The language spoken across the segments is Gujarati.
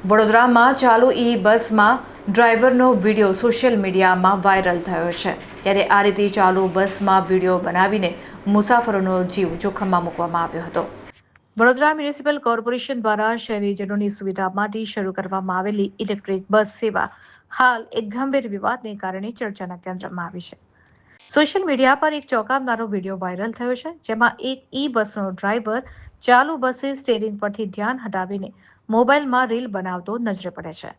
વડોદરામાં ચાલુ બસમાં ડ્રાઈવરનો વિડીયો સોશિયલ મીડિયામાં વાયરલ થયો છે। ત્યારે આ રીતે ચાલુ બસમાં વિડીયો બનાવીને મુસાફરોનો જીવ જોખમમાં મૂકવામાં આવ્યો હતો। વડોદરા મ્યુનિસિપલ કોર્પોરેશન દ્વારા શહેરીજનોની સુવિધા માટે શરૂ કરવામાં આવેલી ઇલેક્ટ્રિક બસ સેવા હાલ એક ગંભીર વિવાદને કારણે ચર્ચાના કેન્દ્રમાં આવી છે। સોશિયલ મીડિયા પર એક ચોંકાવનારો વિડીયો વાયરલ થયો છે, જેમાં એક બસનો ડ્રાઈવર ચાલુ બસે સ્ટીયરિંગ પરથી ધ્યાન હટાવીને મોબાઈલમાં રીલ બનાવતો નજરે પડે છે।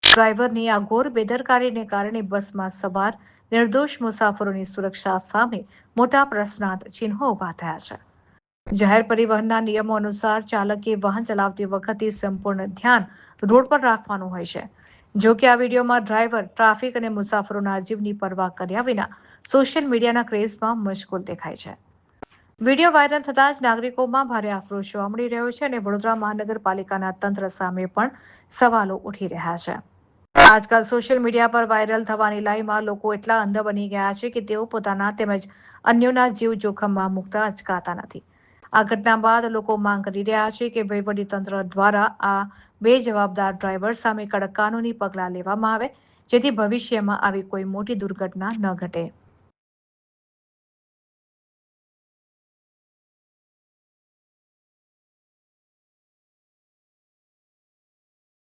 ડ્રાઈવરની આ ઘોર બેદરકારીને કારણે બસમાં સવાર નિર્દોષ મુસાફરોની સુરક્ષા સામે મોટા પ્રશ્નાર્થ ચિહ્નો ઊભા થયા છે। જાહેર પરિવહનના નિયમો અનુસાર ચાલકે વાહન ચલાવતી વખતે સંપૂર્ણ ધ્યાન રોડ પર રાખવાનું હોય છે। જો કે આ વિડીયોમાં ડ્રાઈવર ટ્રાફિક અને મુસાફરોના જીવની પરવા કર્યા વિના સોશિયલ મીડિયાના ક્રેઝમાં મશગુલ દેખાય છે। વિડીયો વાયરલ થતાં જ નાગરિકોમાં ભારે આક્રોશ જોવા મળી રહ્યો છે અને વડોદરા મહાનગરપાલિકાના તંત્ર સામે પણ સવાલો ઉઠી રહ્યા છે। આજકાલ સોશિયલ મીડિયા પર વાયરલ થવાની લાઈમાં લોકો એટલા અંધ બની ગયા છે કે તેઓ પોતાના તેમજ અન્યોના જીવ જોખમમાં મૂકતા અચકાતા નથી। આ ઘટના બાદ લોકો માંગ કરી રહ્યા છે કે વહીવટીતંત્ર દ્વારા આ બેજવાબદાર ડ્રાઈવર સામે કડક કાનૂની પગલાં લેવામાં આવે, જેથી ભવિષ્યમાં આવી કોઈ મોટી દુર્ઘટના ન ઘટે।